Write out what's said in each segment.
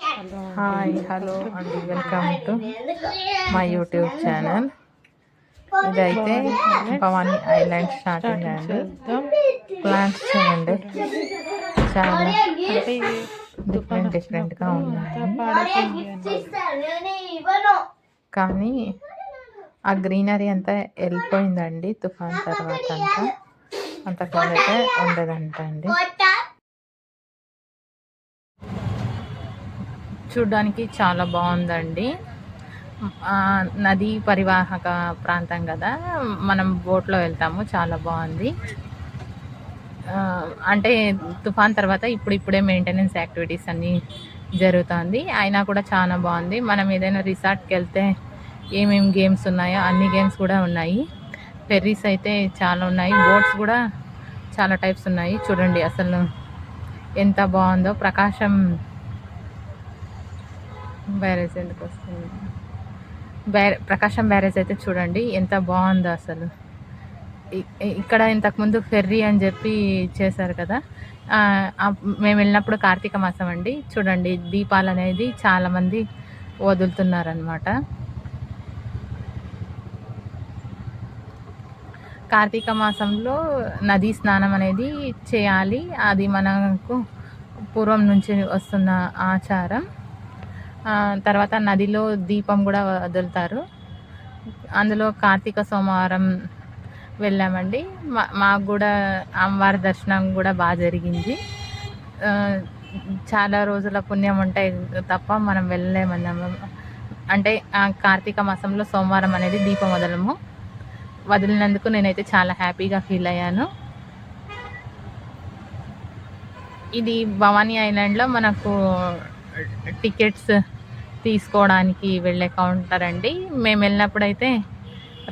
Hi hello అండి, welcome to my YouTube channel. ఇదైతే Bhavani island starting అండి. ప్లాంట్స్ చూడండి, చాలా డిఫరెంట్గా ఉన్నాయి. కానీ ఆ గ్రీనరీ అంతా వెళ్ళిపోయిందండి తుఫాన్ తర్వాత. అంతకుముందైతే ఉండదంట అండి. చూడ్డానికి చాలా బాగుందండి. నదీ పరివాహక ప్రాంతం కదా, మనం బోట్లో వెళ్తాము. చాలా బాగుంది. అంటే తుఫాన్ తర్వాత ఇప్పుడే మెయింటెనెన్స్ యాక్టివిటీస్ అన్నీ జరుగుతుంది. అయినా కూడా చాలా బాగుంది. మనం ఏదైనా రిసార్ట్కి వెళ్తే ఏమేమి గేమ్స్ ఉన్నాయో అన్ని గేమ్స్ కూడా ఉన్నాయి. ఫెర్రీస్ అయితే చాలా ఉన్నాయి. బోట్స్ కూడా చాలా టైప్స్ ఉన్నాయి. చూడండి అసలు ఎంత బాగుందో. బ్యారేజ్ ఎందుకు వస్తుంది? ప్రకాశం బ్యారేజ్ అయితే చూడండి ఎంత బాగుందో అసలు. ఇక్కడ ఇంతకుముందు ఫెర్రీ అని చెప్పి చేశారు కదా, మేము వెళ్ళినప్పుడు కార్తీక మాసం అండి. చూడండి దీపాలు అనేది చాలామంది వదులుతున్నారనమాట. కార్తీక మాసంలో నదీ స్నానం అనేది చేయాలి. అది మనకు పూర్వం నుంచి వస్తున్న ఆచారం. తర్వాత నదిలో దీపం కూడా వదులుతారు. అందులో కార్తీక సోమవారం వెళ్ళామండి. మాకు కూడా అమ్మవారి దర్శనం కూడా బాగా జరిగింది. చాలా రోజుల పుణ్యం ఉంటాయి తప్ప మనం వెళ్ళలేమన్నాము. అంటే కార్తీక మాసంలో సోమవారం అనేది దీపం వదిలినందుకు నేనైతే చాలా హ్యాపీగా ఫీల్ అయ్యాను. ఇది భవానీ ఐలాండ్లో మనకు టికెట్స్ తీసుకోవడానికి వెళ్ళే కౌంటర్ అండి. మేము వెళ్ళినప్పుడైతే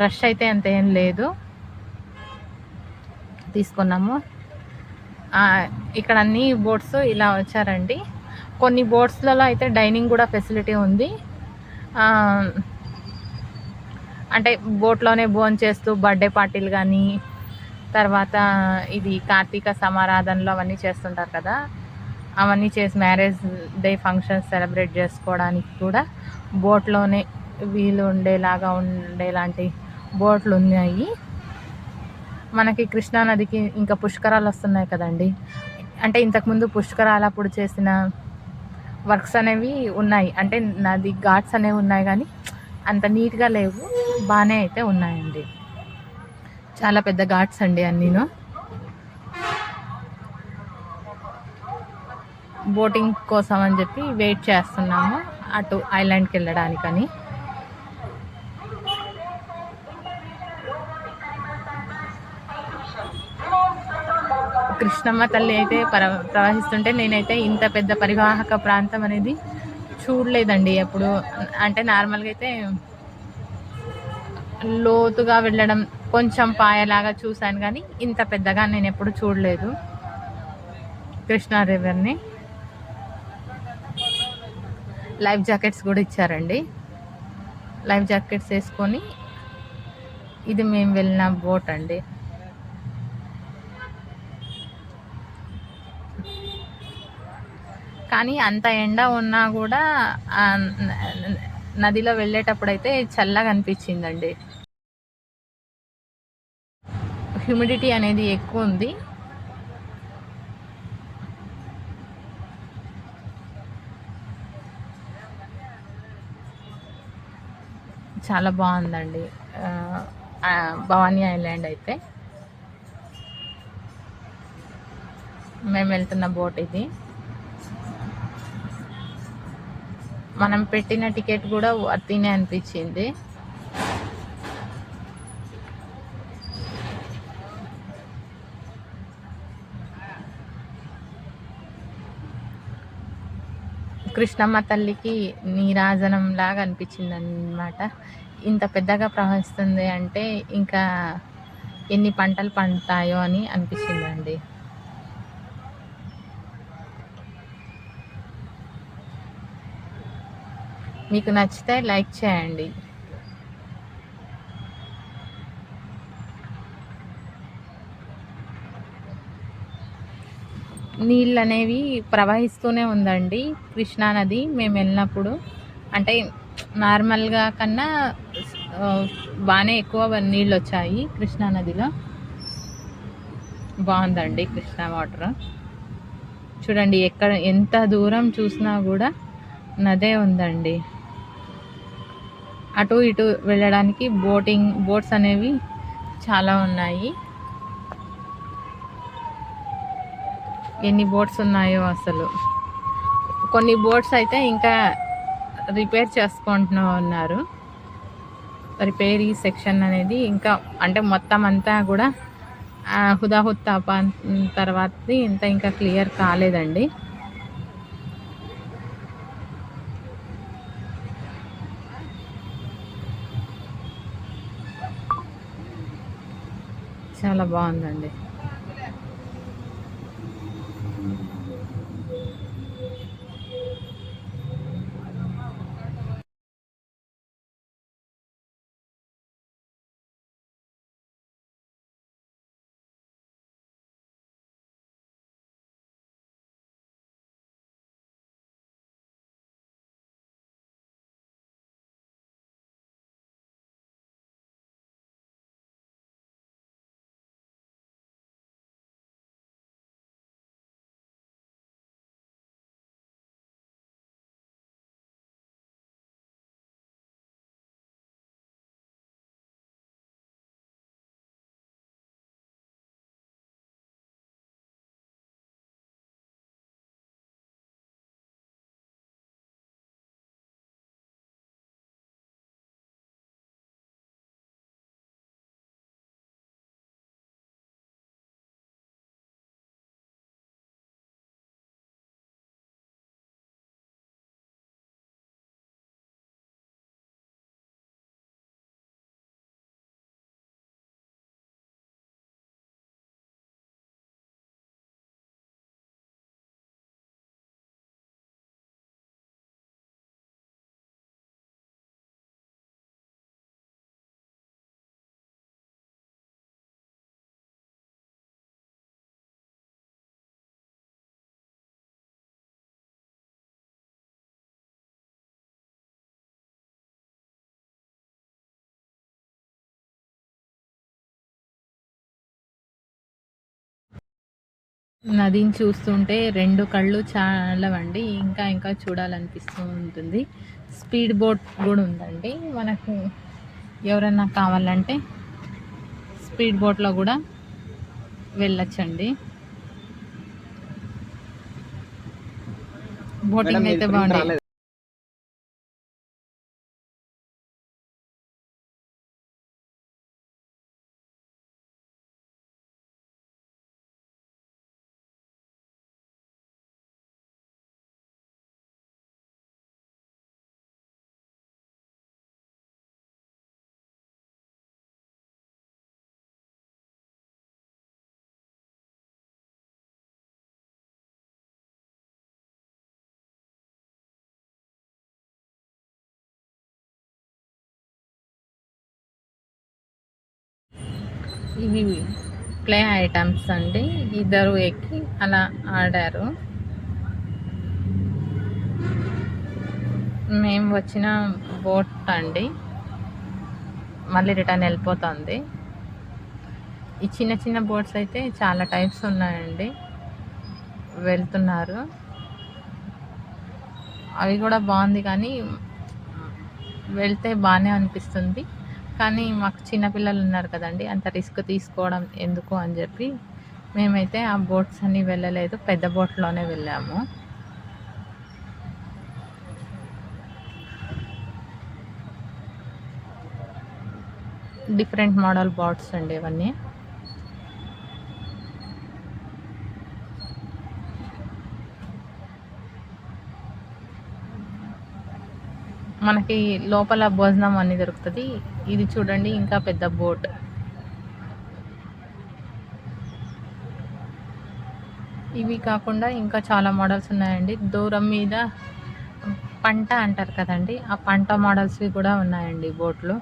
రష్ అయితే అంత ఏం లేదు, తీసుకున్నాము. ఇక్కడ అన్ని బోట్స్ ఇలా వచ్చారండి. కొన్ని బోట్స్లలో అయితే డైనింగ్ కూడా ఫెసిలిటీ ఉంది. అంటే బోట్లోనే భోంచేస్తూ బర్త్డే పార్టీలు కానీ, తర్వాత ఇది కార్తీక సమారాధనలో అవన్నీ చేస్తుంటారు కదా, అవన్నీ చేసి మ్యారేజ్ డే ఫంక్షన్స్ సెలబ్రేట్ చేసుకోవడానికి కూడా బోట్లోనే వీలు ఉండేలాంటి బోట్లు ఉన్నాయి. మనకి కృష్ణానదికి ఇంకా పుష్కరాలు వస్తున్నాయి కదండి. అంటే ఇంతకుముందు పుష్కరాలు అప్పుడు చేసిన వర్క్స్ అనేవి ఉన్నాయి. అంటే నది ఘాట్స్ అనేవి ఉన్నాయి కానీ అంత నీట్గా లేవు, బాగానే అయితే ఉన్నాయండి. చాలా పెద్ద ఘాట్స్ అండి అన్నీను. బోటింగ్ కోసం అని చెప్పి వెయిట్ చేస్తున్నాము అటు ఐలాండ్కి వెళ్ళడానికని. కృష్ణమ్మ తల్లి అయితే ప్రవహిస్తుంటే నేనైతే ఇంత పెద్ద పరివాహక ప్రాంతం అనేది చూడలేదండి ఎప్పుడు. అంటే నార్మల్గా అయితే లోతుగా వెళ్ళడం కొంచెం పాయలాగా చూశాను కానీ ఇంత పెద్దగా నేను ఎప్పుడు చూడలేదు కృష్ణా రివర్ని. లైఫ్ జాకెట్స్ కూడా ఇచ్చారండి. లైఫ్ జాకెట్స్ వేసుకొని, ఇది మేము వెళ్ళిన బోట్ అండి. కానీ అంత ఎండ ఉన్నా కూడా నదిలో వెళ్ళేటప్పుడు అయితే చల్లగా అనిపించిందండి. హ్యూమిడిటీ అనేది ఎక్కువ ఉంది. చాలా బాగుందండి భవానీ ఐలాండ్ అయితే. మేము వెళ్తున్న బోట్ ఇది. మనం పెట్టిన టికెట్ కూడా వర్తీనే అనిపించింది. కృష్ణమ్మ తల్లికి నీరాజనం లాగా అనిపించింది అన్నమాట. ఇంత పెద్దగా ప్రవహిస్తుంది అంటే ఇంకా ఎన్ని పంటలు పండుతాయో అని అనిపించిందండి. మీకు నచ్చితే లైక్ చేయండి. నీళ్ళు అనేవి ప్రవహిస్తూనే ఉందండి కృష్ణా నది మేము వెళ్ళినప్పుడు. అంటే నార్మల్గా కన్నా బాగానే ఎక్కువ నీళ్ళు వచ్చాయి కృష్ణా నదిలో. బాగుందండి కృష్ణా వాటర్. చూడండి ఎక్కడ ఎంత దూరం చూసినా కూడా నదే ఉందండి. అటు ఇటు వెళ్ళడానికి బోట్స్ అనేవి చాలా ఉన్నాయి. ఎన్ని బోట్స్ ఉన్నాయో అసలు. కొన్ని బోట్స్ అయితే ఇంకా రిపేర్ చేసుకుంటూ ఉన్నారు. రిపేరీ సెక్షన్ అనేది ఇంకా అంటే మొత్తం అంతా కూడా హుదాహుద్ తాపా తర్వాత ఇంత ఇంకా క్లియర్ కాలేదండి. చాలా బాగుందండి. నదిని చూస్తుంటే 2 కళ్ళు చాలవండి. ఇంకా ఇంకా చూడాలనిపిస్తూ ఉంటుంది. స్పీడ్ బోట్ కూడా ఉందండి. మనకు ఎవరన్నా కావాలంటే స్పీడ్ బోట్లో కూడా వెళ్ళొచ్చండి. బోటింగ్ అయితే బాగుంది. ఇవి ప్లే ఐటమ్స్ అండి. ఇద్దరు ఎక్కి అలా ఆడారు. మేము వచ్చిన బోట్ అండి మళ్ళీ రిటర్న్ వెళ్ళిపోతుంది. ఈ చిన్న చిన్న బోట్స్ అయితే చాలా టైప్స్ ఉన్నాయండి. వెళ్తున్నారు. అవి కూడా బాగుంది కానీ వెళ్తే బాగానే అనిపిస్తుంది. కానీ మాకు చిన్నపిల్లలు ఉన్నారు కదండి, అంత రిస్క్ తీసుకోవడం ఎందుకు అని చెప్పి మేమైతే ఆ బోట్స్ అన్నీ వెళ్ళలేదు. పెద్ద బోట్లోనే వెళ్ళాము. డిఫరెంట్ మోడల్ బోట్స్ అండి ఇవన్నీ. మనకి లోపల భోజనం అన్నీ దొరుకుతుంది. ఇది చూడండి ఇంకా పెద్ద బోట్. ఇవి కాకుండా ఇంకా చాలా మోడల్స్ ఉన్నాయండి. దూరం మీద పంట అంటారు కదండి, ఆ పంట మోడల్స్వి కూడా ఉన్నాయండి బోట్లు.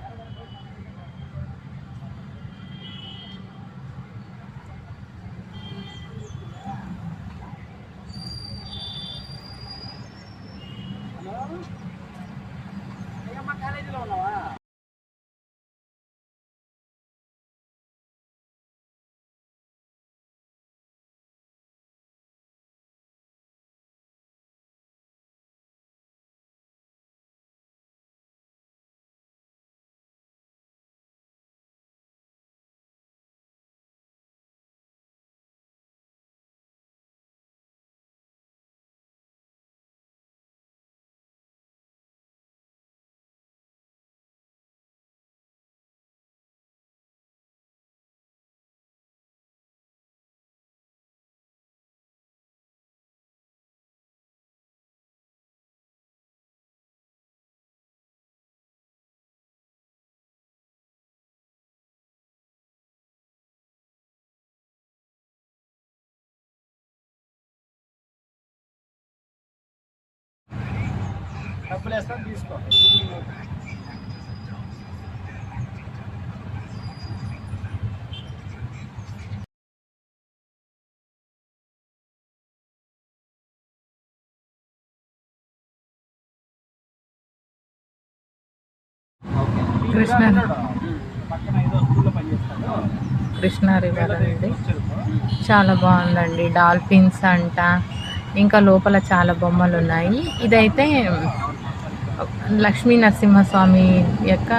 డబ్బులు వేస్తాను తీసుకో. కృష్ణ పక్కన ఏదో స్కూల్లో పనిచేస్తాడు. కృష్ణా రివర్ అండి, చాలా బాగుందండి. డాల్ఫిన్స్ అంట, ఇంకా లోపల చాలా బొమ్మలు ఉన్నాయి. ఇదైతే లక్ష్మీ నరసింహస్వామి యొక్క